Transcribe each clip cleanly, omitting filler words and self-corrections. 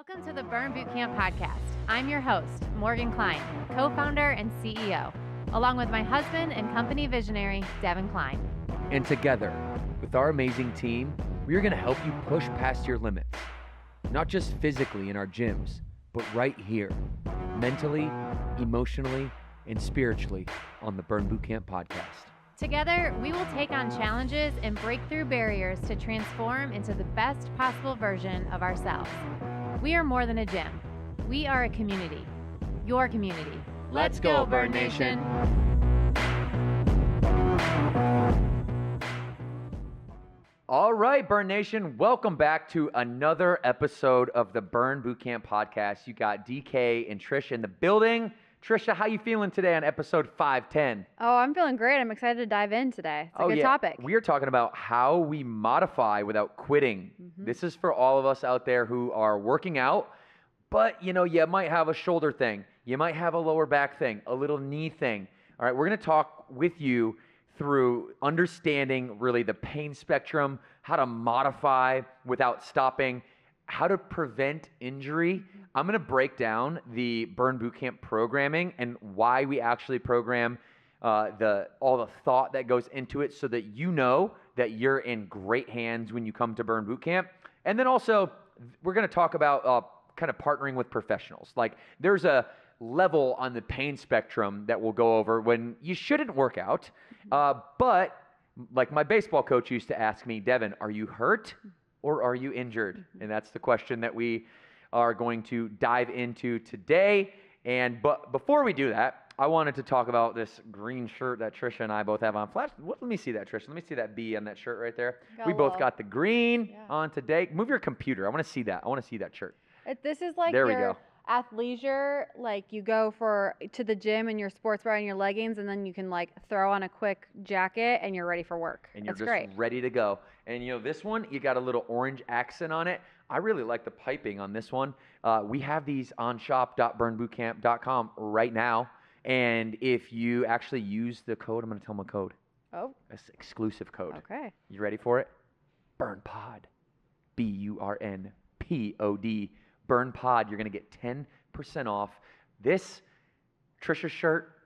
Welcome to the Burn Bootcamp podcast. I'm your host, Morgan Klein, co-founder and CEO, along with my husband and company visionary, Devin Klein. And together, with our amazing team, we are going to help you push past your limits, not just physically in our gyms, but right here, mentally, emotionally, and spiritually on the Burn Bootcamp podcast. Together, we will take on challenges and break through barriers to transform into the best possible version of ourselves. We are more than a gym. We are a community. Your community. Let's go, Burn Nation. All right, Burn Nation, welcome back to another episode of the Burn Bootcamp podcast. You got DK and Trish in the building. Trisha, how you feeling today on episode 510? Oh, I'm feeling great. I'm excited to dive in today. It's a good topic. We are talking about how we modify without quitting. This is for all of us out there who are working out, but you might have a shoulder thing. You might have a lower back thing, a little knee thing. All right, we're going to talk with you through understanding really the pain spectrum, how to modify without stopping, how to prevent injury. I'm going to break down the Burn Bootcamp programming and why we actually program all the thought that goes into it so that you know that you're in great hands when you come to Burn Bootcamp. And then also, we're going to talk about kind of partnering with professionals. Like there's a level on the pain spectrum that we'll go over when you shouldn't work out. But like my baseball coach used to ask me, Devin, are you hurt or are you injured? And that's the question that we are going to dive into today. But before we do that, I wanted to talk about this green shirt that Trisha and I both have on. Let me see that, Trisha. Let me see that B on that shirt right there. We both got the green on today. Move your computer. I want to see that. I want to see that shirt. This is like your athleisure, like you go to the gym in your sports bra and your leggings, and then you can like throw on a quick jacket and you're ready for work. And you're just ready to go. And this one, you got a little orange accent on it. I really like the piping on this one. We have these on shop.burnbootcamp.com right now. And if you actually use the code, I'm going to tell them a code. Oh. It's an exclusive code. Okay. You ready for it? BurnPod. BURNPOD. BurnPod. You're going to get 10% off this Trisha shirt,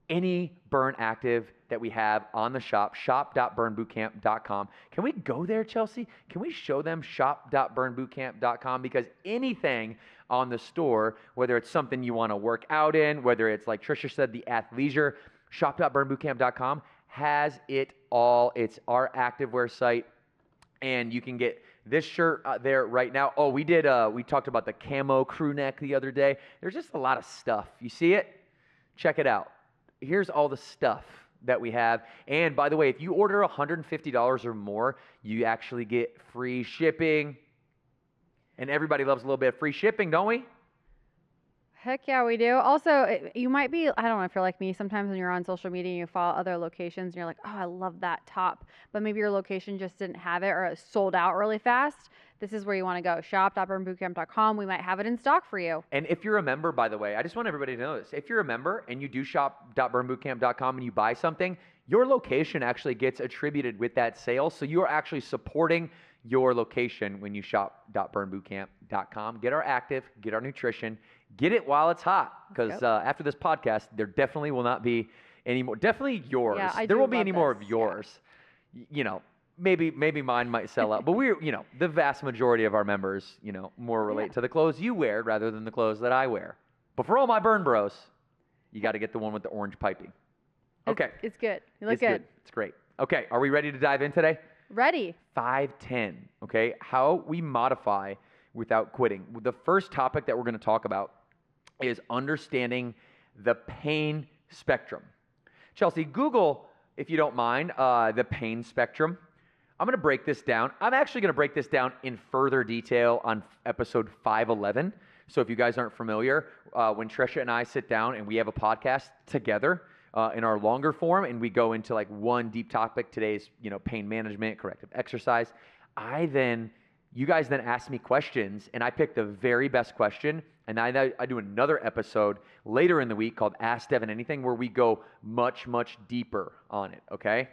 any Burn Active that we have on the shop.burnbootcamp.com. Can we go there, Chelsea? Can we show them shop.burnbootcamp.com? Because anything on the store, whether it's something you want to work out in, whether it's like Trisha said, the athleisure, shop.burnbootcamp.com has it all. It's our activewear site, and you can get this shirt there right now. Oh, we talked about the camo crew neck the other day. There's just a lot of stuff. You see it? Check it out. Here's all the stuff that we have. And by the way, if you order $150 or more, you actually get free shipping. And everybody loves a little bit of free shipping, don't we? Heck yeah, we do. Also, you might be, I don't know if you're like me, sometimes when you're on social media and you follow other locations and you're like, oh, I love that top, but maybe your location just didn't have it or it sold out really fast. This is where you want to go, shop.burnbootcamp.com. We might have it in stock for you. And if you're a member, by the way, I just want everybody to know this. If you're a member and you do shop.burnbootcamp.com and you buy something, your location actually gets attributed with that sale. So you are actually supporting your location when you shop.burnbootcamp.com. Get our active, get our nutrition, get it while it's hot. Because after this podcast, there definitely will not be any more. Definitely yours. Yeah, there won't be any more of yours. Yeah. Maybe mine might sell out, but the vast majority of our members, more relate to the clothes you wear rather than the clothes that I wear. But for all my burn bros, you got to get the one with the orange piping. Okay. It's good. You look good. It's great. Okay. Are we ready to dive in today? Ready. 510. Okay. How we modify without quitting. The first topic that we're going to talk about is understanding the pain spectrum. Chelsea, Google, if you don't mind, the pain spectrum. I'm going to break this down. I'm actually going to break this down in further detail on episode 511. So if you guys aren't familiar, when Trisha and I sit down and we have a podcast together in our longer form and we go into like one deep topic, today's, pain management, corrective exercise, you guys then ask me questions and I pick the very best question. And I do another episode later in the week called Ask Devin Anything where we go much, much deeper on it, okay?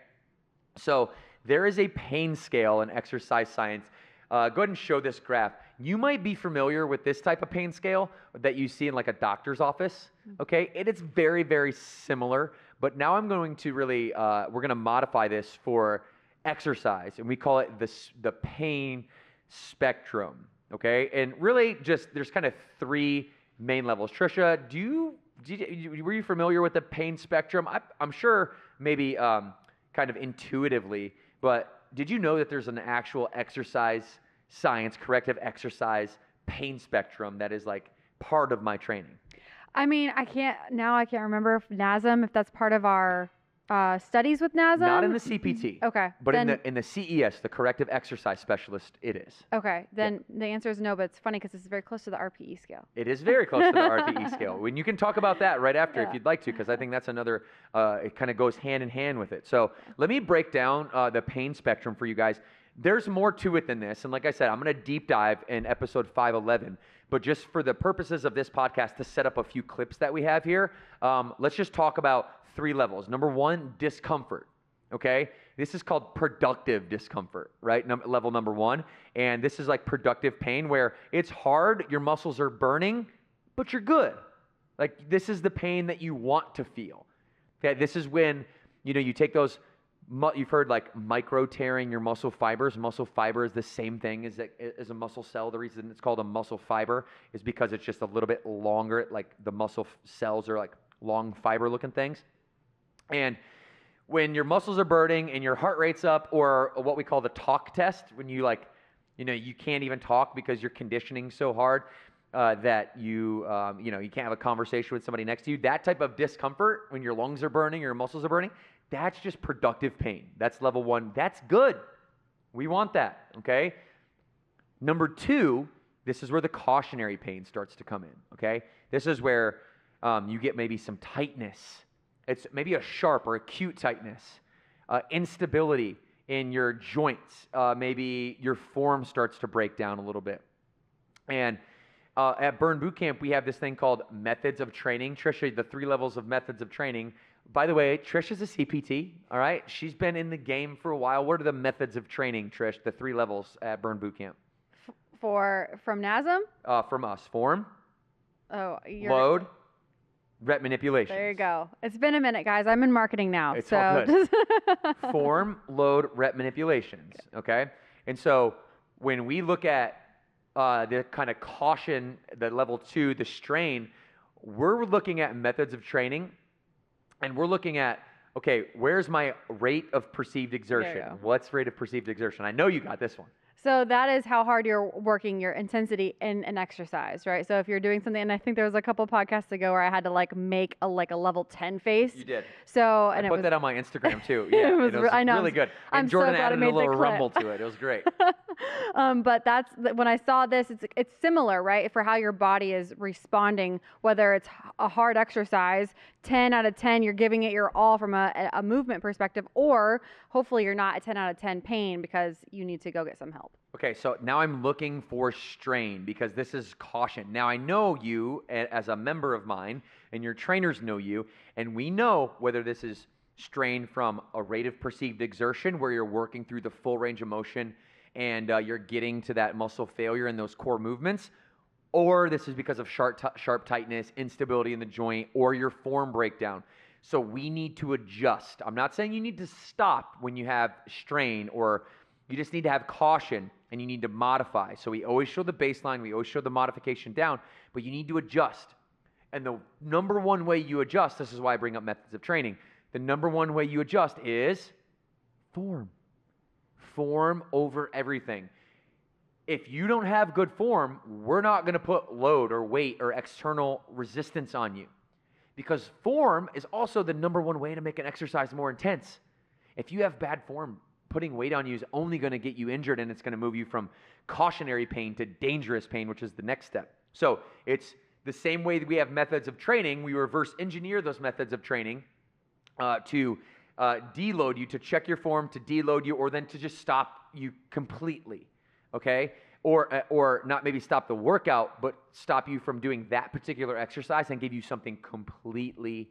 So there is a pain scale in exercise science. Go ahead and show this graph. You might be familiar with this type of pain scale that you see in like a doctor's office, okay? It is very, very similar, but now I'm going to really, we're going to modify this for exercise, and we call it the pain spectrum, okay? And really just, there's kind of 3 main levels. Trisha, were you familiar with the pain spectrum? I'm sure maybe kind of intuitively, but did you know that there's an actual exercise science, corrective exercise pain spectrum that is like part of my training? I mean, I can't remember if NASM, if that's part of our studies with NASM. Not in the CPT. Okay. But then, in the CES, the corrective exercise specialist, it is. Okay. Then the answer is no, but it's funny because it's very close to the RPE scale. It is very close to the RPE scale. When you can talk about that right after if you'd like to, because I think that's another, it kind of goes hand in hand with it. So let me break down the pain spectrum for you guys. There's more to it than this. And like I said, I'm going to deep dive in episode 511. But just for the purposes of this podcast, to set up a few clips that we have here, let's just talk about 3 levels. Number 1, discomfort, okay? This is called productive discomfort, right? Level number 1. And this is like productive pain where it's hard, your muscles are burning, but you're good. Like this is the pain that you want to feel. Okay, this is when, you take those, you've heard like micro tearing your muscle fibers. Muscle fiber is the same thing as a muscle cell. The reason it's called a muscle fiber is because it's just a little bit longer, like the muscle cells are like long fiber looking things. And when your muscles are burning and your heart rate's up, or what we call the talk test, when you you can't even talk because you're conditioning so hard that you can't have a conversation with somebody next to you. That type of discomfort, when your lungs are burning, your muscles are burning, that's just productive pain. That's level 1. That's good. We want that, okay? Number 2, this is where the cautionary pain starts to come in, okay? This is where you get maybe some tightness. It's maybe a sharp or acute tightness, instability in your joints. Maybe your form starts to break down a little bit. And at Burn Bootcamp, we have this thing called methods of training. Trisha, the 3 levels of methods of training. By the way, Trisha's a CPT, all right? She's been in the game for a while. What are the methods of training, Trish, the 3 levels at Burn Bootcamp? From NASM? From us. Form, load, rep manipulation. There you go. It's been a minute, guys. I'm in marketing now. It's so all good. Form, load, rep manipulations, okay? And so when we look at the kind of caution, the level 2, the strain, we're looking at methods of training, and we're looking at, okay, where's my rate of perceived exertion? What's rate of perceived exertion? I know you got this one. So that is how hard you're working your intensity in an exercise, right? So if you're doing something, and I think there was a couple podcasts ago where I had to like make a level 10 face. You did. So I put that on my Instagram too. Yeah, it was I know, really good. And I'm Jordan so glad added I made a little the clip. rumble to it. It was great. But that's when I saw this. It's similar, right? For how your body is responding, whether it's a hard exercise, 10 out of 10, you're giving it your all from a movement perspective, or hopefully you're not a 10 out of 10 pain because you need to go get some help. Okay, so now I'm looking for strain because this is caution. Now I know you as a member of mine, and your trainers know you, and we know whether this is strain from a rate of perceived exertion where you're working through the full range of motion and you're getting to that muscle failure in those core movements, or this is because of sharp tightness, instability in the joint, or your form breakdown. So we need to adjust. I'm not saying you need to stop when you have strain, or you just need to have caution and you need to modify. So we always show the baseline, we always show the modification down, but you need to adjust. And the number 1 way you adjust, this is why I bring up methods of training, the number 1 way you adjust is form. Form over everything. If you don't have good form, we're not going to put load or weight or external resistance on you, because form is also the number 1 way to make an exercise more intense. If you have bad form, putting weight on you is only going to get you injured, and it's going to move you from cautionary pain to dangerous pain, which is the next step. So it's the same way that we have methods of training. We reverse engineer those methods of training to deload you, to check your form, to deload you, or then to just stop you completely, okay? Or not maybe stop the workout, but stop you from doing that particular exercise and give you something completely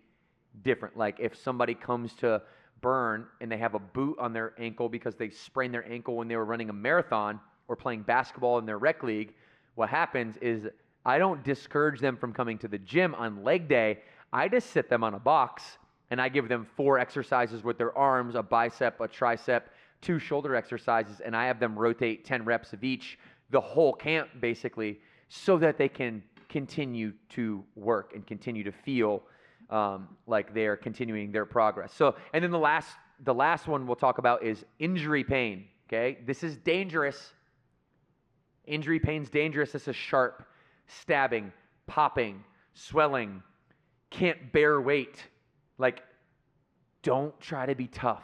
different. Like if somebody comes to burn and they have a boot on their ankle because they sprained their ankle when they were running a marathon or playing basketball in their rec league, what happens is I don't discourage them from coming to the gym on leg day. I just sit them on a box and I give them 4 exercises with their arms, a bicep, a tricep, 2 shoulder exercises, and I have them rotate 10 reps of each the whole camp basically, so that they can continue to work and continue to feel like they're continuing their progress. So, and then the last one we'll talk about is injury pain. Okay, this is dangerous. Injury pain's dangerous. This is sharp, stabbing, popping, swelling, can't bear weight. Like, don't try to be tough.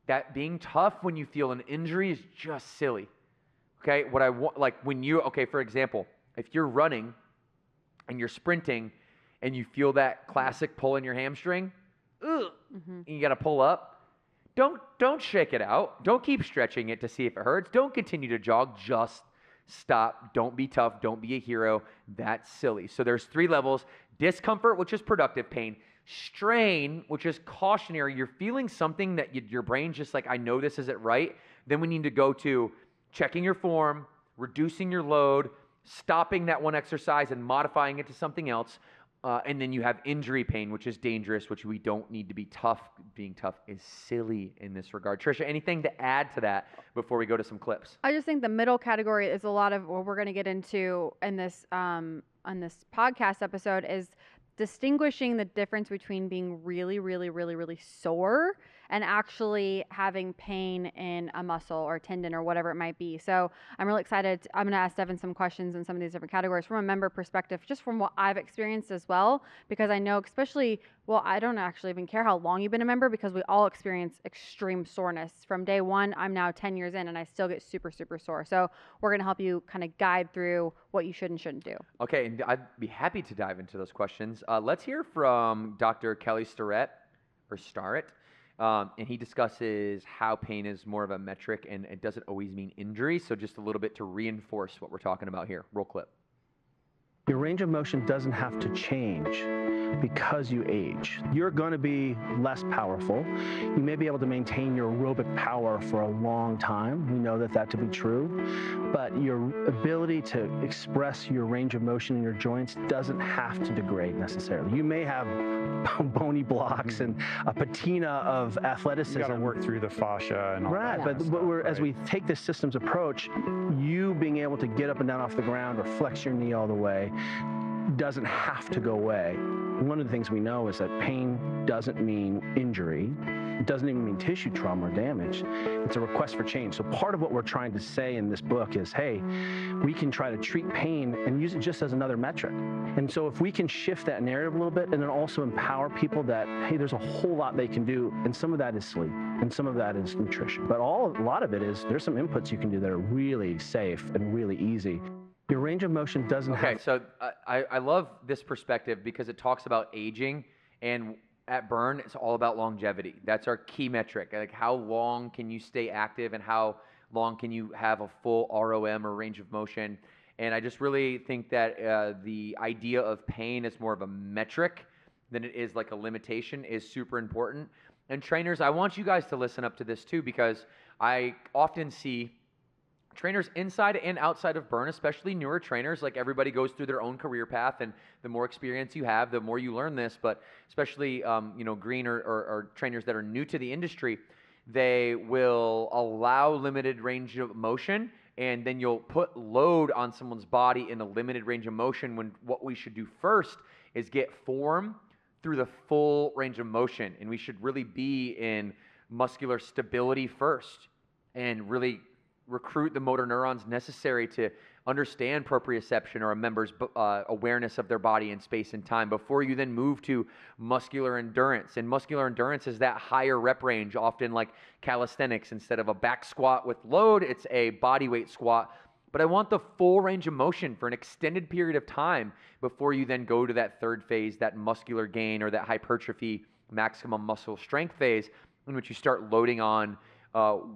That being tough when you feel an injury is just silly. Okay, what I want, like when you, okay, for example, if you're running and you're sprinting and you feel that classic pull in your hamstring, and you got to pull up, don't shake it out. Don't keep stretching it to see if it hurts. Don't continue to jog. Just stop. Don't be tough. Don't be a hero. That's silly. So there's 3 levels: discomfort, which is productive pain; strain, which is cautionary. You're feeling something that your brain's just like, I know this isn't right. Then we need to go to checking your form, reducing your load, stopping that one exercise and modifying it to something else. And then you have injury pain, which is dangerous, which we don't need to be tough. Being tough is silly in this regard. Trisha, anything to add to that before we go to some clips? I just think the middle category is a lot of what we're going to get into in this on this podcast episode is distinguishing the difference between being really, really, really, really sore and actually having pain in a muscle or tendon or whatever it might be. So I'm really excited. I'm going to ask Devin some questions in some of these different categories from a member perspective, just from what I've experienced as well, because I know especially, well, I don't actually even care how long you've been a member, because we all experience extreme soreness. From day one, I'm now 10 years in and I still get super, super sore. So we're going to help you kind of guide through what you should and shouldn't do. Okay, and I'd be happy to dive into those questions. Let's hear from Dr. Kelly Starrett, and he discusses how pain is more of a metric and it doesn't always mean injury. So just a little bit to reinforce what we're talking about here. Roll clip. Your range of motion doesn't have to change because you age. You're going to be less powerful. You may be able to maintain your aerobic power for a long time. We know that to be true. But your ability to express your range of motion in your joints doesn't have to degrade necessarily. You may have bony blocks and a patina of athleticism. You got to work through the fascia and all right, that. But as we take this systems approach, you being able to get up and down off the ground or flex your knee all the way doesn't have to go away. One of the things we know is that pain doesn't mean injury. It doesn't even mean tissue trauma or damage. It's a request for change. So part of what we're trying to say in this book is, hey, we can try to treat pain and use it just as another metric. And so if we can shift that narrative a little bit and then also empower people that, hey, there's a whole lot they can do, and some of that is sleep, and some of that is nutrition. But a lot of it is, there's some inputs you can do that are really safe and really easy. Your range of motion doesn't have... Okay, so I love this perspective because it talks about aging, and at Burn, it's all about longevity. That's our key metric. Like, how long can you stay active and how long can you have a full ROM or range of motion? And I just really think that the idea of pain is more of a metric than it is like a limitation is super important. And trainers, I want you guys to listen up to this too, because I often see trainers inside and outside of Burn, especially newer trainers, like everybody goes through their own career path, and the more experience you have, the more you learn this, but especially green or trainers that are new to the industry, they will allow limited range of motion, and then you'll put load on someone's body in a limited range of motion, when what we should do first is get form through the full range of motion, and we should really be in muscular stability first and really recruit the motor neurons necessary to understand proprioception or a member's awareness of their body in space and time before you then move to muscular endurance. And muscular endurance is that higher rep range, often like calisthenics. Instead of a back squat with load, it's a body weight squat. But I want the full range of motion for an extended period of time before you then go to that third phase, that muscular gain or that hypertrophy maximum muscle strength phase, in which you start loading on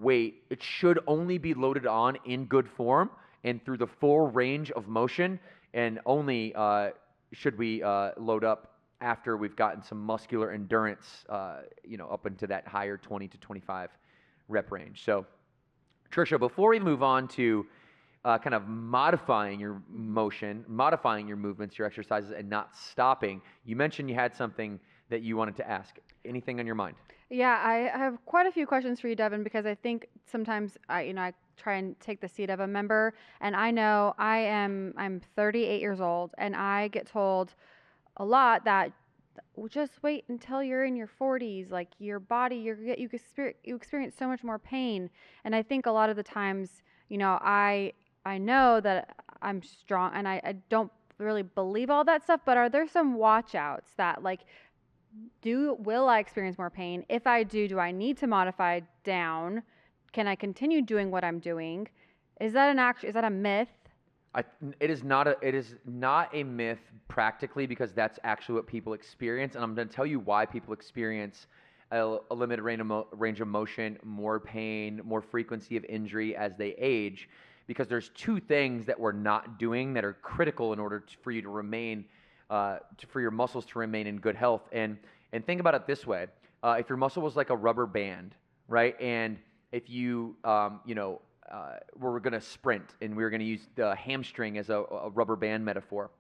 weight. It should only be loaded on in good form and through the full range of motion, and only should we load up after we've gotten some muscular endurance, up into that higher 20 to 25 rep range. So, Trisha, before we move on to kind of modifying your motion, modifying your movements, your exercises, and not stopping. You mentioned you had something that you wanted to ask. Anything on your mind? Yeah, I have quite a few questions for you, Devin, because I think sometimes I try and take the seat of a member, and I know I'm 38 years old, and I get told a lot that, well, just wait until you're in your 40s. Like your body, you experience so much more pain. And I think a lot of the times, I know that I'm strong, and I don't really believe all that stuff. But are there some watch outs that, like, will I experience more pain? If I do I need to modify down? Can I continue doing what I'm doing? Is that a myth? It is not a myth practically, because that's actually what people experience, and I'm going to tell you why people experience a limited range of motion, more pain, more frequency of injury as they age, because there's two things that we're not doing that are critical in order for you to remain, for your muscles to remain in good health. And think about it this way: if your muscle was like a rubber band, right, and if you we're going to sprint, and we were going to use the hamstring as a rubber band metaphor.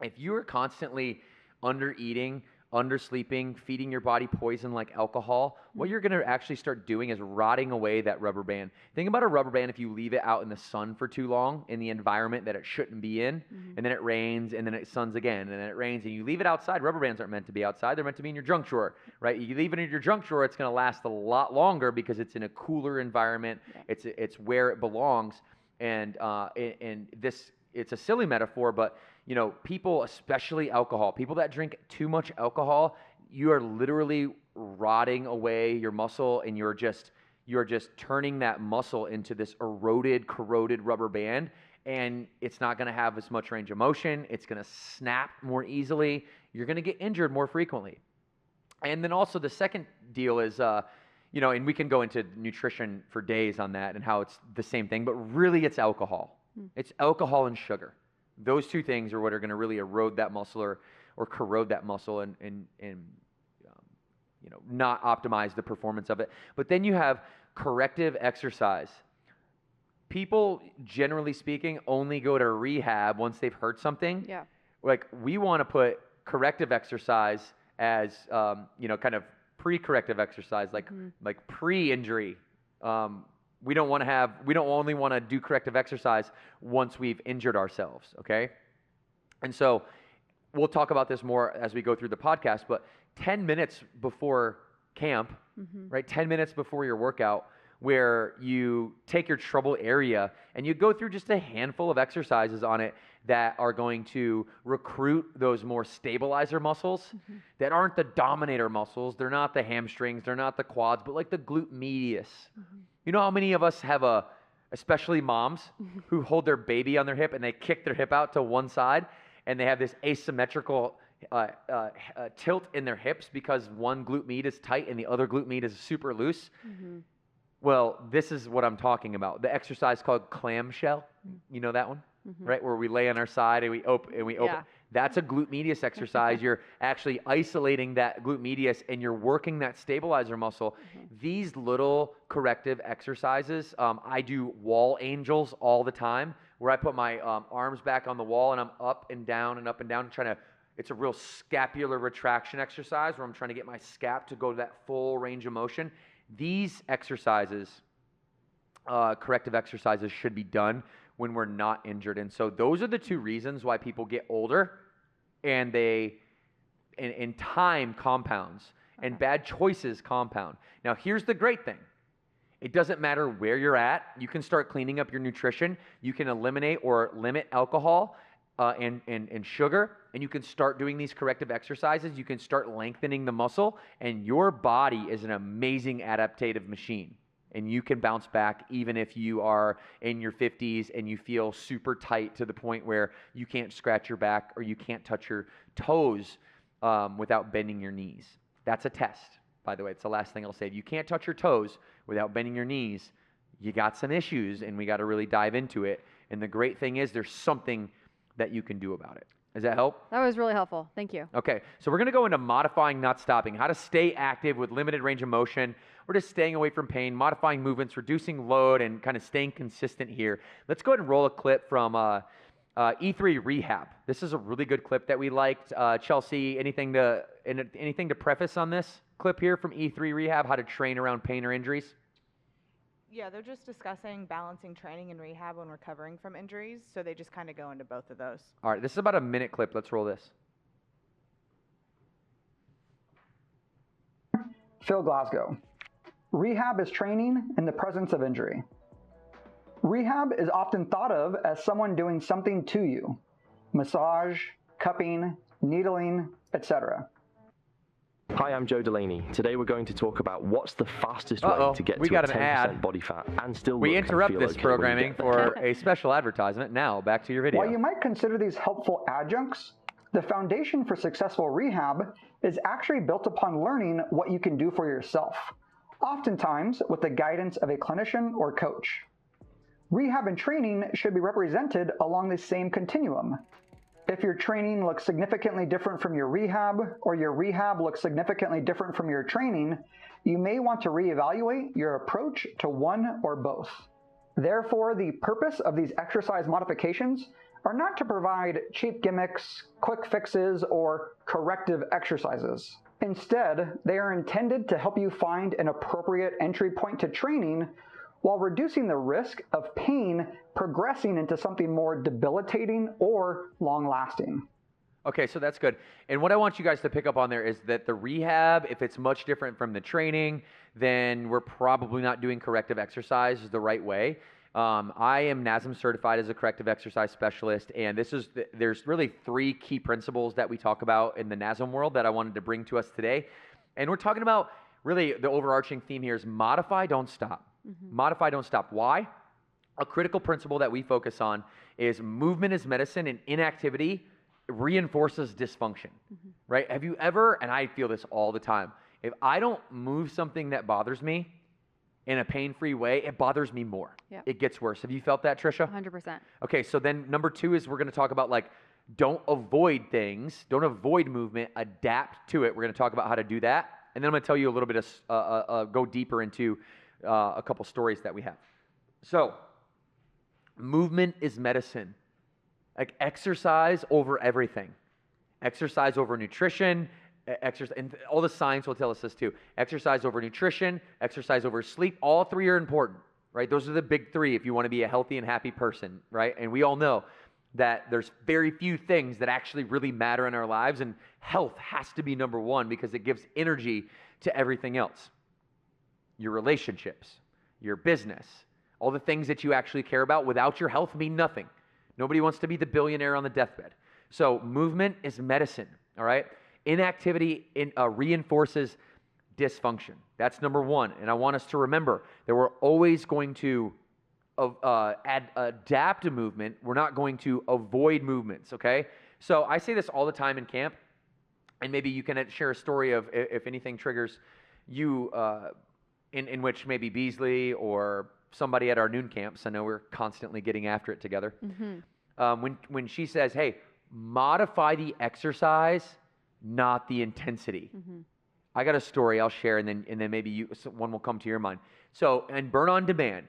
If you are constantly under-eating, under-sleeping, feeding your body poison like alcohol, what you're going to actually start doing is rotting away that rubber band. Think about a rubber band if you leave it out in the sun for too long in the environment that it shouldn't be in, and then it rains, and then it suns again, and then it rains, and you leave it outside. Rubber bands aren't meant to be outside. They're meant to be in your junk drawer, right? You leave it in your junk drawer, it's going to last a lot longer because it's in a cooler environment. Yeah. It's where it belongs, and this, it's a silly metaphor, but people, especially alcohol, people that drink too much alcohol, you are literally rotting away your muscle, and you're just turning that muscle into this eroded, corroded rubber band, and it's not going to have as much range of motion. It's going to snap more easily. You're going to get injured more frequently. And then also the second deal is, and we can go into nutrition for days on that and how it's the same thing, but really it's alcohol. It's alcohol and sugar. Those two things are what are going to really erode that muscle or corrode that muscle and not optimize the performance of it. But then you have corrective exercise. People, generally speaking, only go to rehab once they've hurt something. Yeah. Like, we want to put corrective exercise as kind of pre-corrective exercise, like pre-injury. We don't only want to do corrective exercise once we've injured ourselves, okay? And so we'll talk about this more as we go through the podcast, but 10 minutes before camp, right, 10 minutes before your workout, where you take your trouble area and you go through just a handful of exercises on it that are going to recruit those more stabilizer muscles that aren't the dominator muscles. They're not the hamstrings, they're not the quads, but like the glute medius. You know how many of us have especially moms, who hold their baby on their hip and they kick their hip out to one side, and they have this asymmetrical tilt in their hips because one glute med is tight and the other glute med is super loose? Well, this is what I'm talking about. The exercise called clamshell. You know that one? Right? Where we lay on our side and we open. Yeah. That's a glute medius exercise. You're actually isolating that glute medius and you're working that stabilizer muscle. These little corrective exercises, I do wall angels all the time, where I put my arms back on the wall and I'm up and down, it's a real scapular retraction exercise where I'm trying to get my scap to go to that full range of motion. These exercises, corrective exercises, should be done when we're not injured. And so those are the two reasons why people get older, and and time compounds, and bad choices compound. Now, here's the great thing. It doesn't matter where you're at. You can start cleaning up your nutrition. You can eliminate or limit alcohol and sugar, and you can start doing these corrective exercises. You can start lengthening the muscle, and your body is an amazing adaptive machine. And you can bounce back even if you are in your 50s and you feel super tight to the point where you can't scratch your back or you can't touch your toes without bending your knees. That's a test, by the way. It's the last thing I'll say. If you can't touch your toes without bending your knees, you got some issues, and we got to really dive into it. And the great thing is there's something that you can do about it. Does that help? That was really helpful. Thank you. Okay, so we're going to go into modifying, not stopping, how to stay active with limited range of motion. We're just staying away from pain, modifying movements, reducing load, and kind of staying consistent here. Let's go ahead and roll a clip from E3 Rehab. This is a really good clip that we liked. Chelsea, anything to preface on this clip here from E3 Rehab, how to train around pain or injuries? Yeah, they're just discussing balancing training and rehab when recovering from injuries, so they just kind of go into both of those. All right, this is about a minute clip. Let's roll this. Phil Glasgow. Rehab is training in the presence of injury. Rehab is often thought of as someone doing something to you. Massage, cupping, needling, etc. Hi, I'm Joe Delaney. Today we're going to talk about what's the fastest way to get to a 10% body fat and still We look and interrupt feel this okay programming when you get there. for a special advertisement. Now, back to your video. While you might consider these helpful adjuncts, the foundation for successful rehab is actually built upon learning what you can do for yourself, oftentimes with the guidance of a clinician or coach. Rehab and training should be represented along the same continuum. If your training looks significantly different from your rehab, or your rehab looks significantly different from your training, you may want to reevaluate your approach to one or both. Therefore, the purpose of these exercise modifications are not to provide cheap gimmicks, quick fixes, or corrective exercises. Instead, they are intended to help you find an appropriate entry point to training while reducing the risk of pain progressing into something more debilitating or long-lasting. Okay, so that's good. And what I want you guys to pick up on there is that the rehab, if it's much different from the training, then we're probably not doing corrective exercise the right way. I am NASM certified as a corrective exercise specialist, and there's really three key principles that we talk about in the NASM world that I wanted to bring to us today. And we're talking about really the overarching theme here is modify, don't stop. Mm-hmm. Modify, don't stop. Why? A critical principle that we focus on is movement is medicine, and inactivity reinforces dysfunction, right? Have you ever, and I feel this all the time, if I don't move something that bothers me in a pain-free way, it bothers me more. Yep. It gets worse. Have you felt that, Trisha? 100%. Okay, so then number two is we're going to talk about don't avoid things, don't avoid movement, adapt to it. We're going to talk about how to do that. And then I'm going to tell you a little bit of, go deeper into a couple stories that we have. So, movement is medicine. Like exercise over everything. Exercise over nutrition, exercise, and all the science will tell us this too. Exercise over nutrition, exercise over sleep, all three are important, right? Those are the big three if you want to be a healthy and happy person, right? And we all know that there's very few things that actually really matter in our lives, and health has to be number one because it gives energy to everything else. Your relationships, your business, all the things that you actually care about without your health mean nothing. Nobody wants to be the billionaire on the deathbed. So movement is medicine, all right? Inactivity reinforces dysfunction. That's number one. And I want us to remember that we're always going to adapt to movement. We're not going to avoid movements, okay? So I say this all the time in camp, and maybe you can share a story of if anything triggers you in which maybe Beasley or somebody at our noon camps, I know we're constantly getting after it together, when she says, hey, modify the exercise, not the intensity. I got a story I'll share, and then maybe one will come to your mind. So, and Burn On Demand,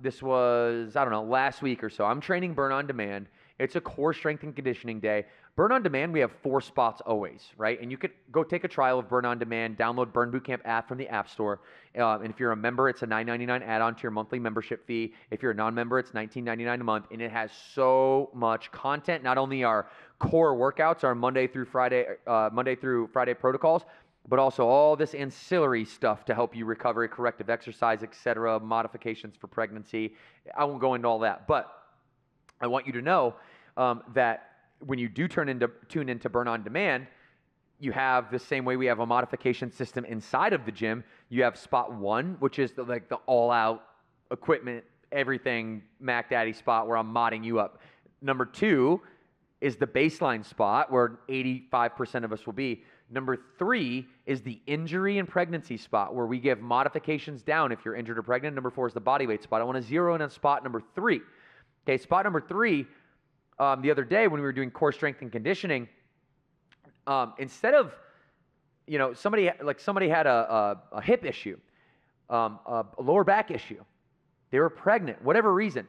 this was, I don't know, last week or so. I'm training Burn On Demand. It's a core strength and conditioning day. Burn On Demand, we have 4 spots always, right? And you could go take a trial of Burn On Demand, download Burn Bootcamp app from the App Store. And if you're a member, it's a $9.99 add-on to your monthly membership fee. If you're a non-member, it's $19.99 a month. And it has so much content, not only our core workouts, our Monday through Friday protocols, but also all this ancillary stuff to help you recover, corrective exercise, etc., modifications for pregnancy. I won't go into all that, but I want you to know that when you do tune into Burn On Demand, you have the same way we have a modification system inside of the gym. You have spot 1, which is the all-out equipment, everything Mac Daddy spot where I'm modding you up. Number 2 is the baseline spot where 85% of us will be. Number 3 is the injury and pregnancy spot where we give modifications down if you're injured or pregnant. Number 4 is the body weight spot. I want to zero in on spot number 3. Okay, spot number 3, the other day when we were doing core strength and conditioning, instead of, somebody had a hip issue, a lower back issue, they were pregnant, whatever reason.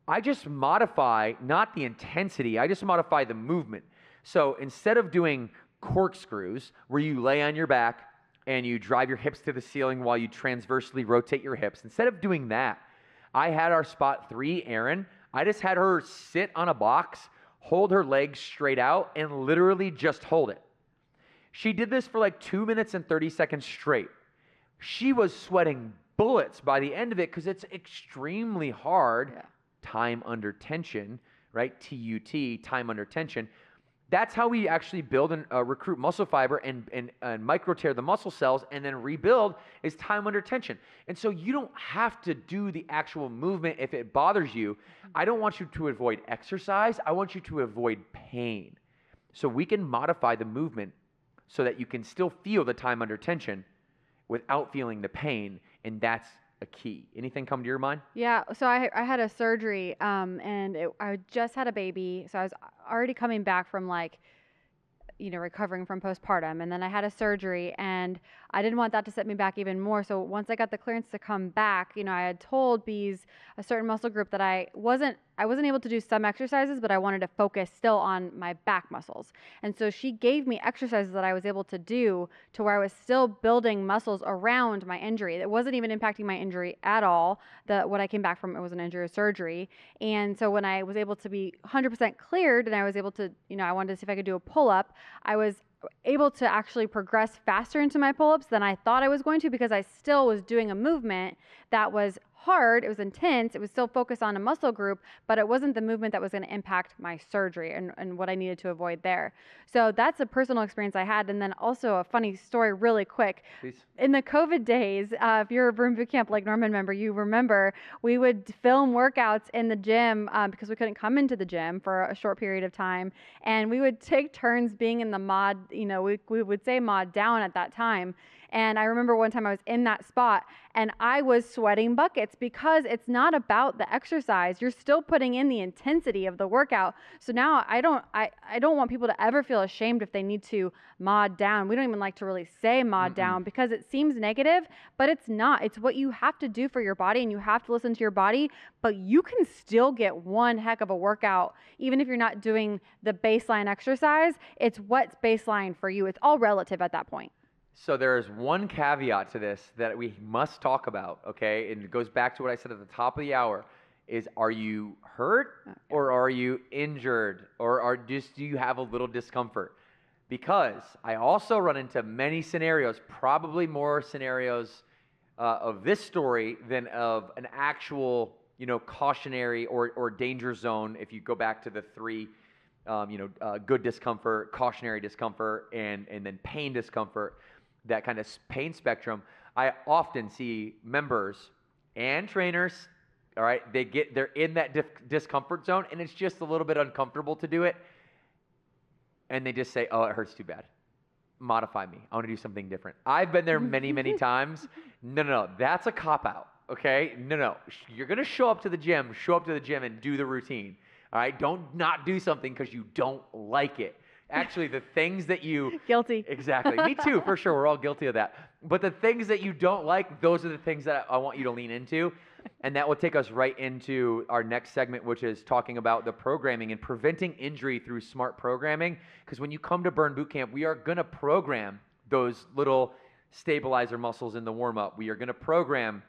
I just modify, not the intensity, I just modify the movement. So instead of doing corkscrews, where you lay on your back and you drive your hips to the ceiling while you transversely rotate your hips, instead of doing that, I had our spot 3, Erin, I just had her sit on a box, hold her legs straight out, and literally just hold it. She did this for like 2 minutes and 30 seconds straight. She was sweating bullets by the end of it because it's extremely hard. Yeah. Time under tension, right? TUT, time under tension. That's how we actually build and recruit muscle fiber and micro tear the muscle cells and then rebuild, is time under tension. And so you don't have to do the actual movement if it bothers you. I don't want you to avoid exercise. I want you to avoid pain. So we can modify the movement so that you can still feel the time under tension without feeling the pain, and that's a key. Anything come to your mind? Yeah, so I had a surgery, and I just had a baby, so I was already coming back from recovering from postpartum, and then I had a surgery, and I didn't want that to set me back even more. So once I got the clearance to come back, I had told Bees, a certain muscle group, that I wasn't able to do some exercises, but I wanted to focus still on my back muscles. And so she gave me exercises that I was able to do to where I was still building muscles around my injury. It wasn't even impacting my injury at all. What I came back from, it was an injury surgery. And so when I was able to be 100% cleared, and I was able to, I wanted to see if I could do a pull-up, I was able to actually progress faster into my pull-ups than I thought I was going to, because I still was doing a movement that was hard, it was intense, it was still focused on a muscle group, but it wasn't the movement that was going to impact my surgery and what I needed to avoid there. So that's a personal experience I had. And then also a funny story really quick. Please. In the COVID days, if you're a Vroom Boot Camp like Norman member, you remember we would film workouts in the gym because we couldn't come into the gym for a short period of time. And we would take turns being in the mod, we would say mod down at that time. And I remember one time I was in that spot and I was sweating buckets, because it's not about the exercise. You're still putting in the intensity of the workout. So now I don't want people to ever feel ashamed if they need to mod down. We don't even like to really say mod down because it seems negative, but it's not. It's what you have to do for your body, and you have to listen to your body, but you can still get one heck of a workout even if you're not doing the baseline exercise. It's what's baseline for you. It's all relative at that point. So there is one caveat to this that we must talk about, okay? And it goes back to what I said at the top of the hour, is are you hurt or are you injured, or do you have a little discomfort? Because I also run into many scenarios, probably more scenarios of this story than of an actual, cautionary or danger zone. If you go back to the 3, good discomfort, cautionary discomfort, and then pain discomfort, that kind of pain spectrum, I often see members and trainers, all right, they're in that discomfort zone, and it's just a little bit uncomfortable to do it, and they just say, oh, it hurts too bad. Modify me. I want to do something different. I've been there many, many times. No, that's a cop-out, okay? No, you're going to show up to the gym and do the routine, all right? Don't not do something because you don't like it. Actually, the things that you... Guilty. Exactly. Me too, for sure. We're all guilty of that. But the things that you don't like, those are the things that I want you to lean into. And that will take us right into our next segment, which is talking about the programming and preventing injury through smart programming. Because when you come to Burn Boot Camp, we are going to program those little stabilizer muscles in the warm-up. We are going to program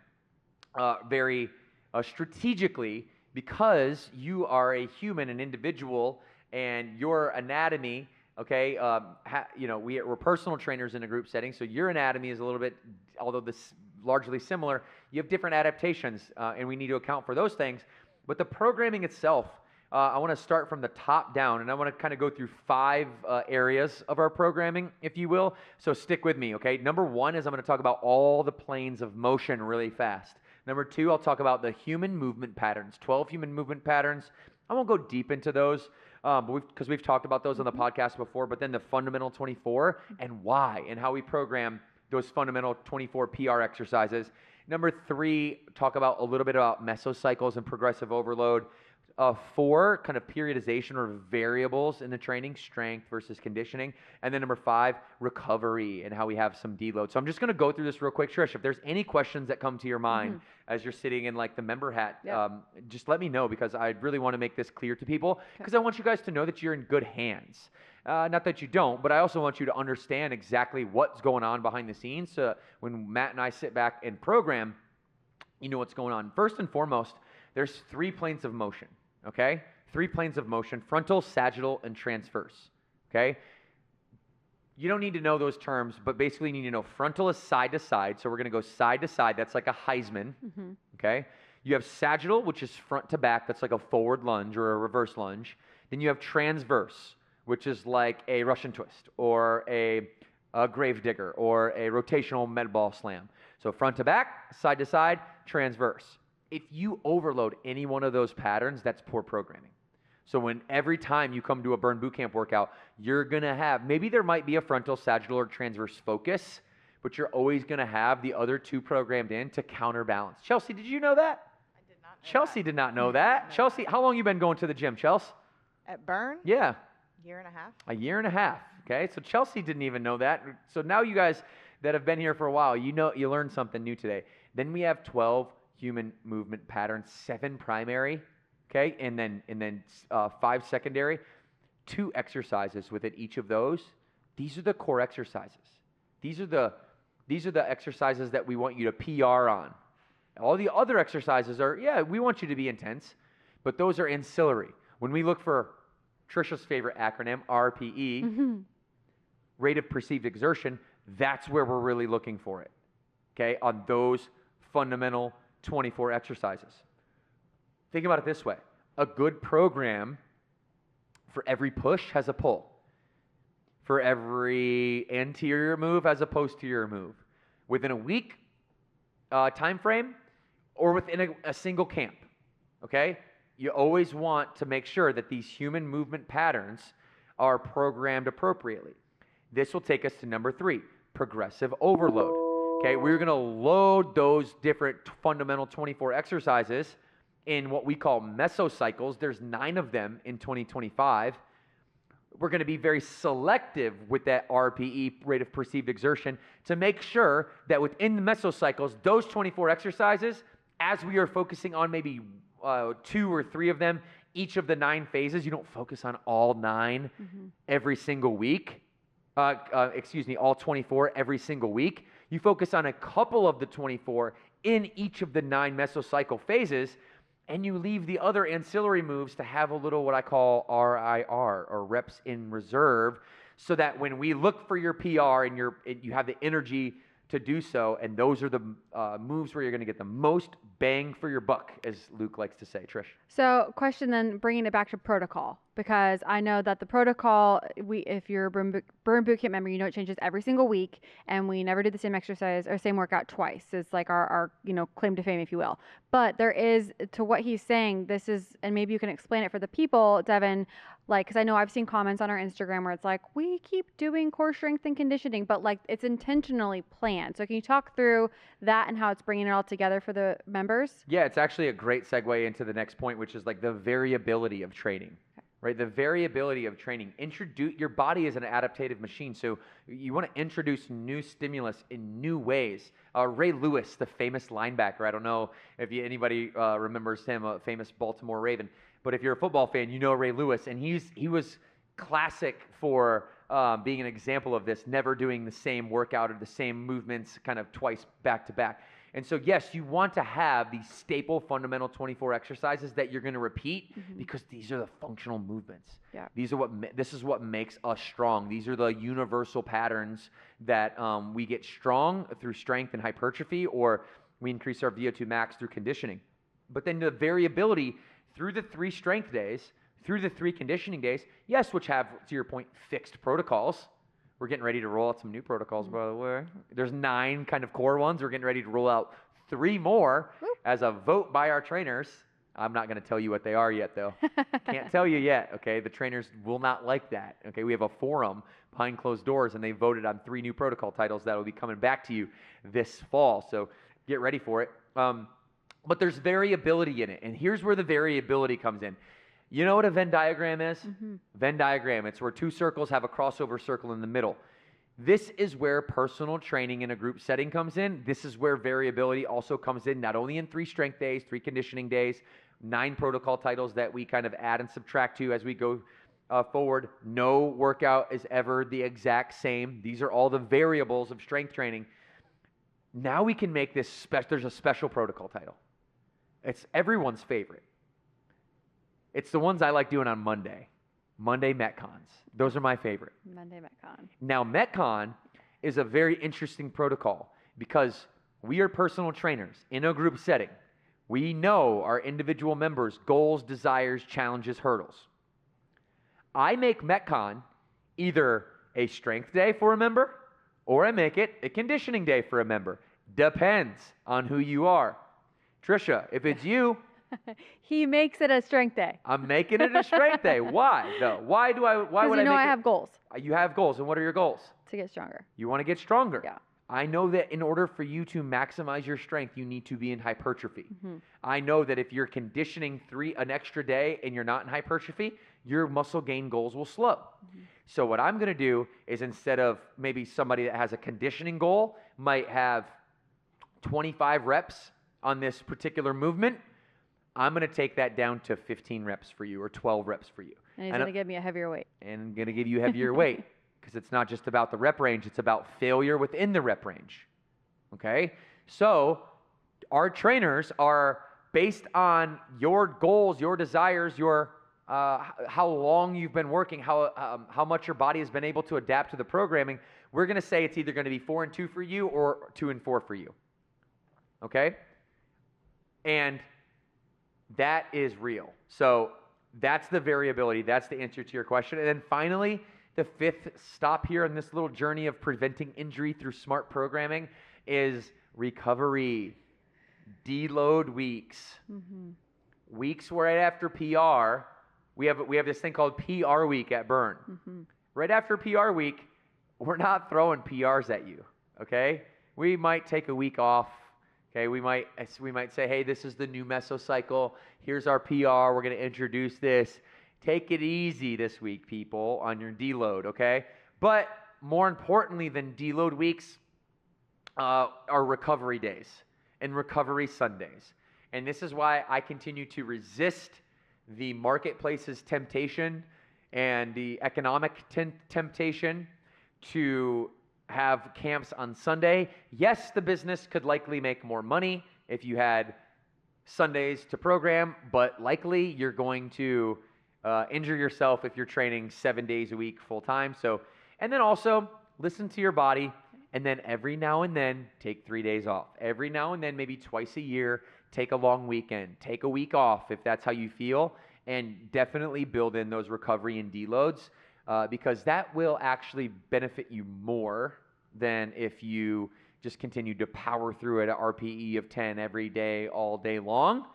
very strategically, because you are a human, an individual, and your anatomy, okay, we're personal trainers in a group setting, so your anatomy is a little bit, although this largely similar, you have different adaptations, and we need to account for those things. But the programming itself, I want to start from the top down, and I want to kind of go through 5 areas of our programming, if you will. So stick with me, okay? Number 1 is I'm going to talk about all the planes of motion really fast. Number 2, I'll talk about the human movement patterns, 12 human movement patterns. I won't go deep into those, because we've talked about those on the podcast before, but then the fundamental 24 and why, and how we program those fundamental 24 PR exercises. Number 3, talk about a little bit about mesocycles and progressive overload. 4 kind of periodization or variables in the training: strength versus conditioning. And then number 5, recovery, and how we have some deload. So I'm just going to go through this real quick. Trish, if there's any questions that come to your mind as you're sitting in like the member hat, just let me know, because I really want to make this clear to people, because I want you guys to know that you're in good hands. Not that you don't, but I also want you to understand exactly what's going on behind the scenes. So when Matt and I sit back and program, you know what's going on. First and foremost, there's 3 planes of motion, okay? 3 planes of motion: frontal, sagittal, and transverse, okay? You don't need to know those terms, but basically you need to know frontal is side to side. So we're going to go side to side. That's like a Heisman, okay? You have sagittal, which is front to back. That's like a forward lunge or a reverse lunge. Then you have transverse, which is like a Russian twist or a grave digger or a rotational med ball slam. So front to back, side to side, transverse. If you overload any one of those patterns, that's poor programming. So when every time you come to a burn bootcamp workout, you're going to have, maybe there might be a frontal, sagittal, or transverse focus, but you're always going to have the other 2 programmed in to counterbalance. Chelsea, did you know that? I did not know Chelsea did not know that. Chelsea, how long you been going to the gym, Chelsea? At Burn? Yeah. Year and a half. A year and a half. Okay, so Chelsea didn't even know that. So now you guys that have been here for a while, you learned something new today. Then we have 12 human movement patterns, 7 primary, okay, and then 5 secondary, 2 exercises within each of those. These are the core exercises. These are the exercises that we want you to PR on. All the other exercises are, we want you to be intense, but those are ancillary. When we look for Trisha's favorite acronym, RPE, rate of perceived exertion, that's where we're really looking for it, okay, on those fundamental 24 exercises. Think about it this way. A good program, for every push has a pull. For every anterior move has a posterior move. Within a week time frame or within a single camp, okay? You always want to make sure that these human movement patterns are programmed appropriately. This will take us to number 3, progressive overload. Okay, we're going to load those different fundamental 24 exercises in what we call mesocycles. There's 9 of them in 2025. We're going to be very selective with that RPE, rate of perceived exertion, to make sure that within the mesocycles, those 24 exercises, as we are focusing on maybe 2 or 3 of them, each of the 9 phases, you don't focus on all 9 every single week. All 24 every single week. You focus on a couple of the 24 in each of the 9 mesocycle phases, and you leave the other ancillary moves to have a little what I call RIR, or reps in reserve, so that when we look for your PR and you have the energy to do so, and those are the moves where you're going to get the most bang for your buck, as Luke likes to say. Trish. So, question then, bringing it back to protocol, because I know that the protocol, if you're a Burn Bootcamp member, you know it changes every single week, and we never do the same exercise or same workout twice. It's like our claim to fame, if you will. But there is, to what he's saying, this is, and maybe you can explain it for the people, Devin, like, because I know I've seen comments on our Instagram where it's like, we keep doing core strength and conditioning, but like it's intentionally planned. So can you talk through that and how it's bringing it all together for the members? Yeah, it's actually a great segue into the next point, which is like the variability of training. Right, the variability of training. Your body is an adaptive machine, so you want to introduce new stimulus in new ways. Ray Lewis, the famous linebacker, I don't know if anybody remembers him, a famous Baltimore Raven, but if you're a football fan, you know Ray Lewis, and he was classic for being an example of this, never doing the same workout or the same movements kind of twice back to back. And so, yes, you want to have these staple fundamental 24 exercises that you're going to repeat because these are the functional movements. Yeah. This is what makes us strong. These are the universal patterns that we get strong through strength and hypertrophy, or we increase our VO2 max through conditioning. But then the variability through the 3 strength days, through the 3 conditioning days, yes, which have, to your point, fixed protocols. We're getting ready to roll out some new protocols, by the way. There's 9 kind of core ones. We're getting ready to roll out 3 more as a vote by our trainers. I'm not going to tell you what they are yet, though. Can't tell you yet, okay? The trainers will not like that, okay? We have a forum behind closed doors, and they voted on 3 new protocol titles that will be coming back to you this fall, so get ready for it. But there's variability in it, and here's where the variability comes in. You know what a Venn diagram is? Venn diagram, it's where two circles have a crossover circle in the middle. This is where personal training in a group setting comes in. This is where variability also comes in, not only in 3 strength days, 3 conditioning days, 9 protocol titles that we kind of add and subtract to as we go forward. No workout is ever the exact same. These are all the variables of strength training. Now we can make this there's a special protocol title. It's everyone's favorite. It's the ones I like doing on Monday Metcons. Those are my favorite. Monday Metcon. Now, Metcon is a very interesting protocol because we are personal trainers in a group setting. We know our individual members' goals, desires, challenges, hurdles. I make Metcon either a strength day for a member or I make it a conditioning day for a member. Depends on who you are. Trisha, if it's you, he makes it a strength day. I'm making it a strength day. Why though? Why would I make it? I have goals. You have goals, and what are your goals? To get stronger. You want to get stronger. Yeah. I know that in order for you to maximize your strength, you need to be in hypertrophy. I know that if you're conditioning an extra day and you're not in hypertrophy, your muscle gain goals will slow. So what I'm going to do is instead of maybe somebody that has a conditioning goal might have 25 reps on this particular movement, I'm going to take that down to 15 reps for you or 12 reps for you. And he's going to give me a heavier weight. And I'm going to give you heavier weight because it's not just about the rep range, it's about failure within the rep range. Okay? So our trainers are based on your goals, your desires, your how long you've been working, how much your body has been able to adapt to the programming. We're going to say it's either going to be 4 and 2 for you or 2 and 4 for you. Okay? And that is real. So that's the variability. That's the answer to your question. And then finally, the 5th stop here in this little journey of preventing injury through smart programming is recovery. Deload weeks. Weeks right after PR, we have this thing called PR week at Burn. Right after PR week, we're not throwing PRs at you, okay? We might take a week off. Okay, we might say, hey, this is the new mesocycle. Here's our PR. We're going to introduce this. Take it easy this week, people, on your deload, okay? But more importantly than deload weeks are recovery days and recovery Sundays. And this is why I continue to resist the marketplace's temptation and the economic temptation to have camps on Sunday. Yes, the business could likely make more money if you had Sundays to program, but likely you're going to injure yourself if you're training 7 days a week full time. So, and then also listen to your body, and then every now and then take 3 days off. Every now and then, maybe twice a year, take a long weekend. Take a week off if that's how you feel, and definitely build in those recovery and deloads. Because that will actually benefit you more than if you just continue to power through at an RPE of 10 every day, all day long.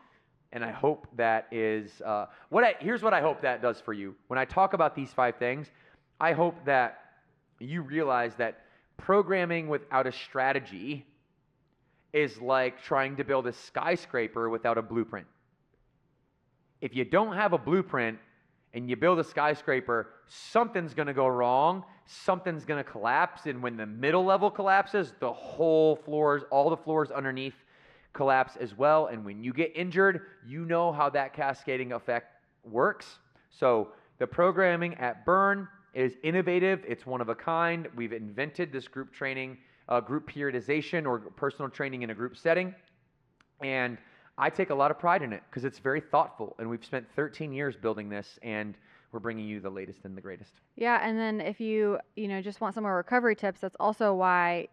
And I hope that is, here's what I hope that does for you. When I talk about these 5 things, I hope that you realize that programming without a strategy is like trying to build a skyscraper without a blueprint. If you don't have a blueprint, and you build a skyscraper, something's going to go wrong, something's going to collapse, and when the middle level collapses, the whole floors, all the floors underneath collapse as well, and when you get injured, you know how that cascading effect works. So the programming at Burn is innovative, it's one of a kind. We've invented this group training, group periodization, or personal training in a group setting, and I take a lot of pride in it because it's very thoughtful, and we've spent 13 years building this, and we're bringing you the latest and the greatest. Yeah, and then if you just want some more recovery tips, that's also why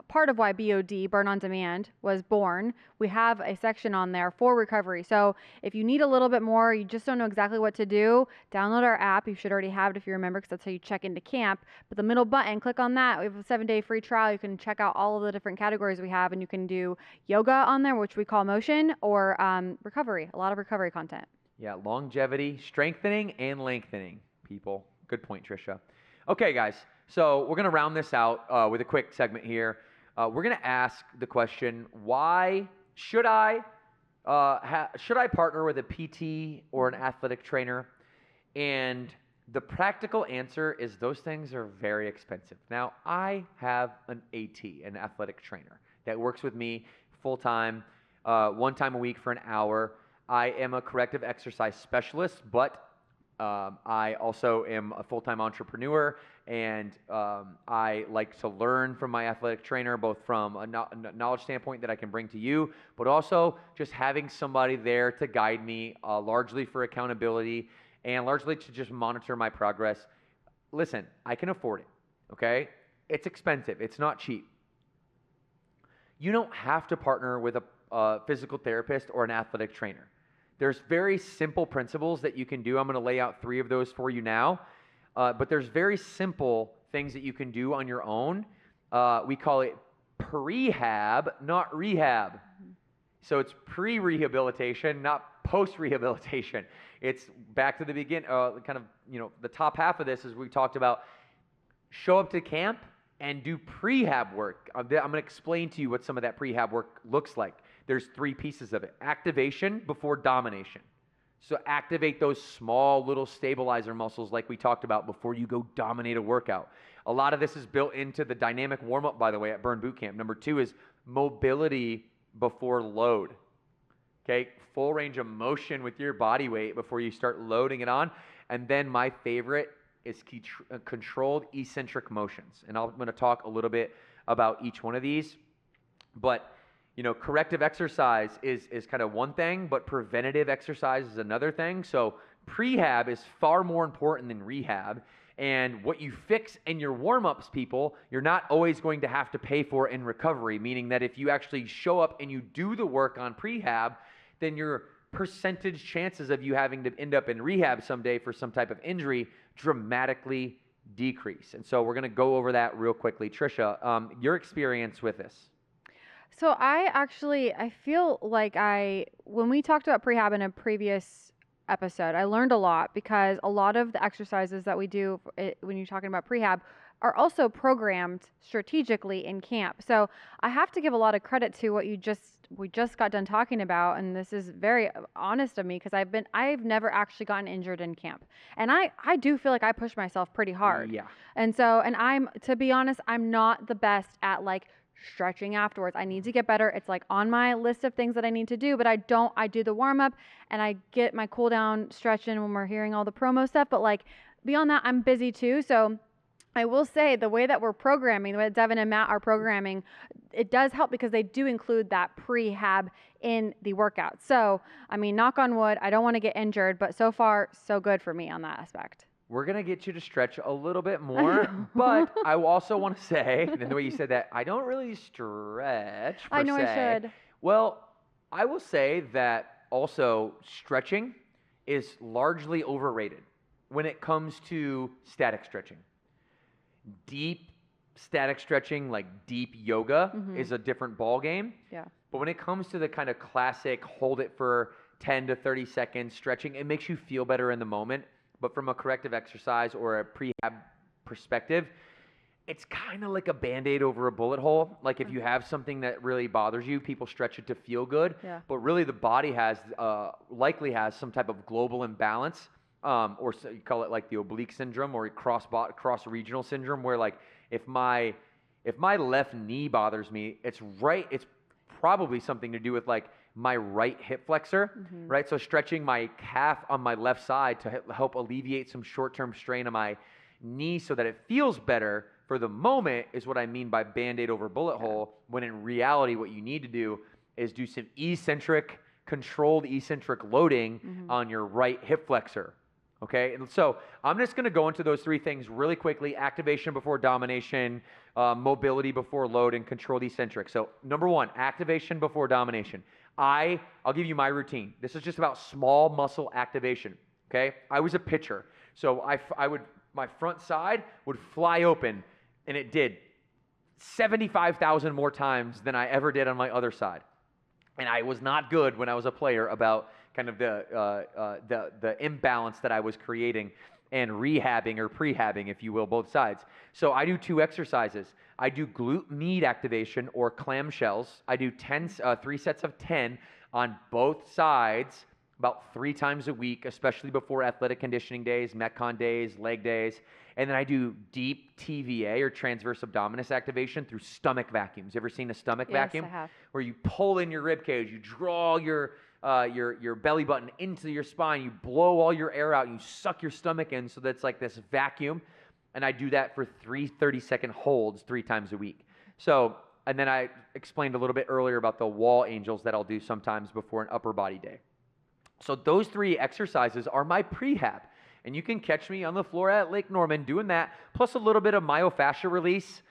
part of why BOD, Burn on Demand, was born. We have a section on there for recovery. So if you need a little bit more, you just don't know exactly what to do, download our app. You should already have it if you remember, because that's how you check into camp. But the middle button, click on that. We have a 7-day free trial. You can check out all of the different categories we have, and you can do yoga on there, which we call motion, or recovery, a lot of recovery content. Yeah, longevity, strengthening, and lengthening, people. Good point, Trisha. Okay, guys, so we're going to round this out with a quick segment here. We're going to ask the question, why should I should I partner with a PT or an athletic trainer? And the practical answer is those things are very expensive. Now, I have an AT, an athletic trainer, that works with me full-time, 1 time a week for an hour. I am a corrective exercise specialist, but I also am a full-time entrepreneur, and I like to learn from my athletic trainer, both from a knowledge standpoint that I can bring to you, but also just having somebody there to guide me, largely for accountability and largely to just monitor my progress. Listen, I can afford it, okay? It's expensive. It's not cheap. You don't have to partner with a physical therapist or an athletic trainer. There's very simple principles that you can do. I'm going to lay out 3 of those for you now. But there's very simple things that you can do on your own. We call it prehab, not rehab. So it's pre-rehabilitation, not post-rehabilitation. It's back to the beginning, kind of, the top half of this is we talked about show up to camp and do prehab work. I'm going to explain to you what some of that prehab work looks like. There's 3 pieces of it. Activation before domination. So activate those small little stabilizer muscles like we talked about before you go dominate a workout. A lot of this is built into the dynamic warm-up, by the way, at Burn Boot Camp. Number 2 is mobility before load. Okay, full range of motion with your body weight before you start loading it on. And then my favorite is controlled eccentric motions. And I'm going to talk a little bit about each one of these. But corrective exercise is kind of one thing, but preventative exercise is another thing. So prehab is far more important than rehab. And what you fix in your warm-ups, people, you're not always going to have to pay for in recovery, meaning that if you actually show up and you do the work on prehab, then your percentage chances of you having to end up in rehab someday for some type of injury dramatically decrease. And so we're going to go over that real quickly. Trisha, your experience with this. So I feel like when we talked about prehab in a previous episode, I learned a lot because a lot of the exercises that we do when you're talking about prehab are also programmed strategically in camp. So I have to give a lot of credit to what we just got done talking about, and this is very honest of me because I've never actually gotten injured in camp. And I do feel like I push myself pretty hard. Yeah. And to be honest, I'm not the best at stretching afterwards. I need to get better. It's on my list of things that I need to do, but I do the warm up and I get my cool down stretch in when we're hearing all the promo stuff. But beyond that, I'm busy too. So I will say the way that we're programming, the way that Devin and Matt are programming, it does help because they do include that prehab in the workout. So, knock on wood, I don't want to get injured, but so far, so good for me on that aspect. We're going to get you to stretch a little bit more, but I also want to say, and the way you said that, I don't really stretch per I know se. I should. Well, I will say that also stretching is largely overrated when it comes to static stretching. Deep static stretching, like deep yoga, is a different ball game. Yeah. But when it comes to the kind of classic hold it for 10 to 30 seconds stretching, it makes you feel better in the moment. But from a corrective exercise or a prehab perspective, it's kind of like a Band-Aid over a bullet hole. Like if you have something that really bothers you, people stretch it to feel good. Yeah. But really the body likely has some type of global imbalance, or so you call it like the oblique syndrome or cross-regional syndrome, where if my left knee bothers me, it's probably something to do with my right hip flexor, right? So stretching my calf on my left side to help alleviate some short-term strain on my knee so that it feels better for the moment is what I mean by Band-Aid over bullet hole, when in reality what you need to do is do some controlled eccentric loading on your right hip flexor, okay? And so I'm just going to go into those 3 things really quickly: activation before domination, mobility before load, and controlled eccentric. So number 1, activation before domination. I'll give you my routine. This is just about small muscle activation, okay? I was a pitcher, so my front side would fly open, and it did 75,000 more times than I ever did on my other side. And I was not good when I was a player about kind of the imbalance that I was creating and rehabbing or prehabbing, if you will, both sides. So I do 2 exercises. I do glute med activation or clamshells. I do 3 sets of 10 on both sides about 3 times a week, especially before athletic conditioning days, Metcon days, leg days. And then I do deep TVA or transverse abdominis activation through stomach vacuums. You ever seen a stomach vacuum? Yes, I have. Where you pull in your rib cage, you draw your belly button into your spine, you blow all your air out, and you suck your stomach in, so that's like this vacuum. And I do that for 3 30-second holds 3 times a week. So, and then I explained a little bit earlier about the wall angels that I'll do sometimes before an upper body day. So those 3 exercises are my prehab. And you can catch me on the floor at Lake Norman doing that, plus a little bit of myofascia release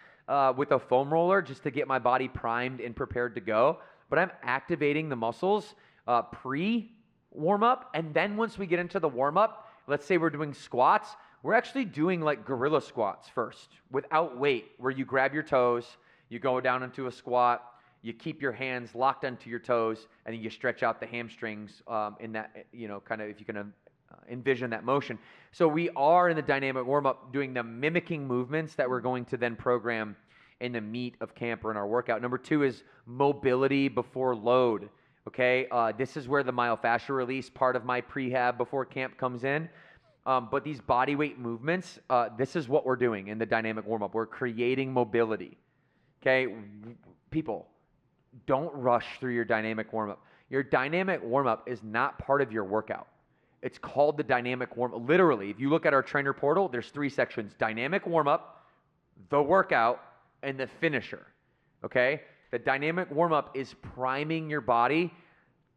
with a foam roller just to get my body primed and prepared to go. But I'm activating the muscles pre-warm-up. And then once we get into the warm-up, let's say we're doing squats, we're actually doing like gorilla squats first without weight, where you grab your toes, you go down into a squat, you keep your hands locked onto your toes, and then you stretch out the hamstrings in that, kind of, if you can envision that motion. So we are in the dynamic warm-up doing the mimicking movements that we're going to then program in the meat of camp or in our workout. Number 2 is mobility before load. Okay, this is where the myofascial release part of my prehab before camp comes in. But these body weight movements, this is what we're doing in the dynamic warm-up. We're creating mobility. Okay, people, don't rush through your dynamic warm-up. Your dynamic warm-up is not part of your workout. It's called the dynamic warm-up. Literally, if you look at our trainer portal, there's 3 sections: dynamic warm-up, the workout, and the finisher. Okay? The dynamic warm-up is priming your body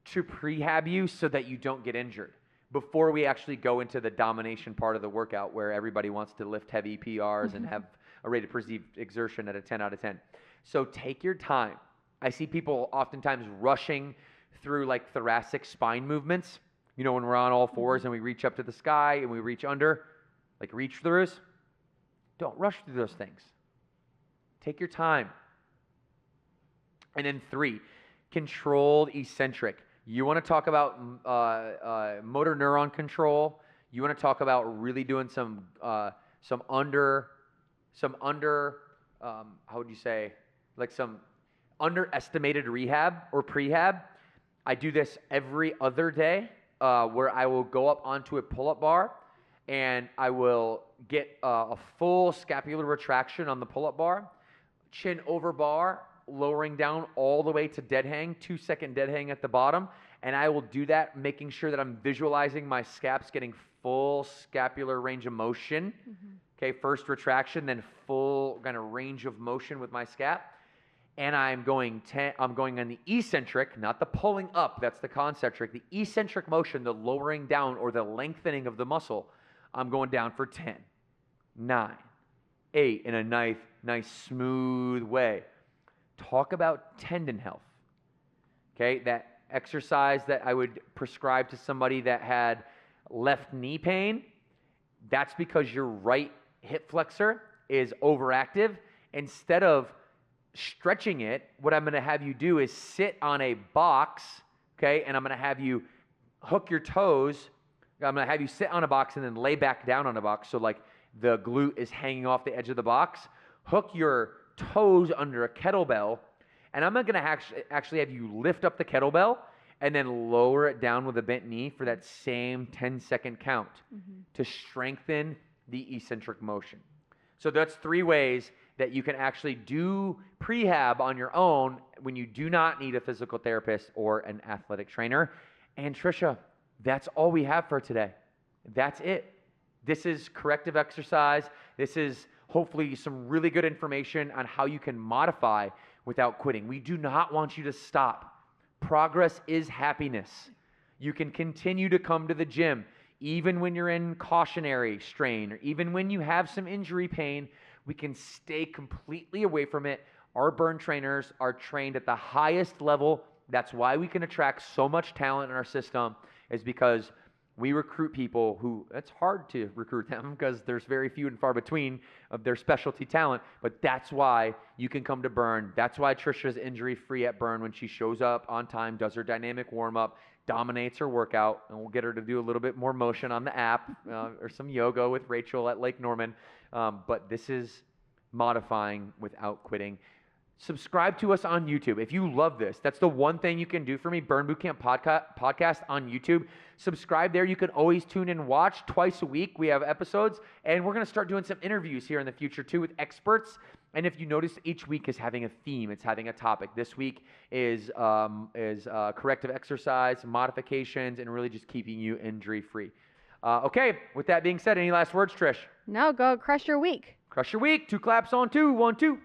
to prehab you so that you don't get injured before we actually go into the domination part of the workout, where everybody wants to lift heavy PRs and have a rated perceived exertion at a 10 out of 10. So take your time. I see people oftentimes rushing through like thoracic spine movements. When we're on all fours and we reach up to the sky and we reach under, like reach throughs. Don't rush through those things. Take your time. And then 3, controlled eccentric. You want to talk about motor neuron control. You want to talk about really doing some underestimated rehab or prehab. I do this every other day, where I will go up onto a pull-up bar and I will get a full scapular retraction on the pull-up bar, chin over bar, lowering down all the way to dead hang, 2-second dead hang at the bottom. And I will do that, making sure that I'm visualizing my scaps getting full scapular range of motion. Okay, first retraction, then full kind of range of motion with my scap. And I'm going on the eccentric, not the pulling up, that's the concentric. The eccentric motion, the lowering down or the lengthening of the muscle, I'm going down for 10, 9, 8 in a nice smooth way. Talk about tendon health. Okay, that exercise that I would prescribe to somebody that had left knee pain, that's because your right hip flexor is overactive. Instead of stretching it, what I'm going to have you do is sit on a box, okay, and I'm going to have you hook your toes. I'm going to have you sit on a box and then lay back down on a box, so like the glute is hanging off the edge of the box. Hook your toes under a kettlebell, and I'm going to actually have you lift up the kettlebell and then lower it down with a bent knee for that same 10-second count to strengthen the eccentric motion. So that's 3 ways that you can actually do prehab on your own when you do not need a physical therapist or an athletic trainer. And Trisha, that's all we have for today. That's it. This is corrective exercise. This is hopefully some really good information on how you can modify without quitting. We do not want you to stop. Progress is happiness. You can continue to come to the gym even when you're in cautionary strain, or even when you have some injury pain. We can stay completely away from it. Our burn trainers are trained at the highest level. That's why we can attract so much talent in our system, is because we recruit people who, it's hard to recruit them because there's very few and far between of their specialty talent, but that's why you can come to Burn. That's why Trisha's injury-free at Burn when she shows up on time, does her dynamic warm-up, dominates her workout, and we'll get her to do a little bit more motion on the app or some yoga with Rachel at Lake Norman. But this is modifying without quitting. subscribe to us on YouTube. If you love this, that's the one thing you can do for me, Burn Bootcamp podcast on YouTube. Subscribe there. You can always tune in and watch twice a week. We have episodes, and we're going to start doing some interviews here in the future too with experts. And if you notice, each week is having a theme. It's having a topic. This week is corrective exercise, modifications, and really just keeping you injury-free. Okay, with that being said, any last words, Trish? No, go crush your week. Crush your week. 2 claps on 2. 1, 2.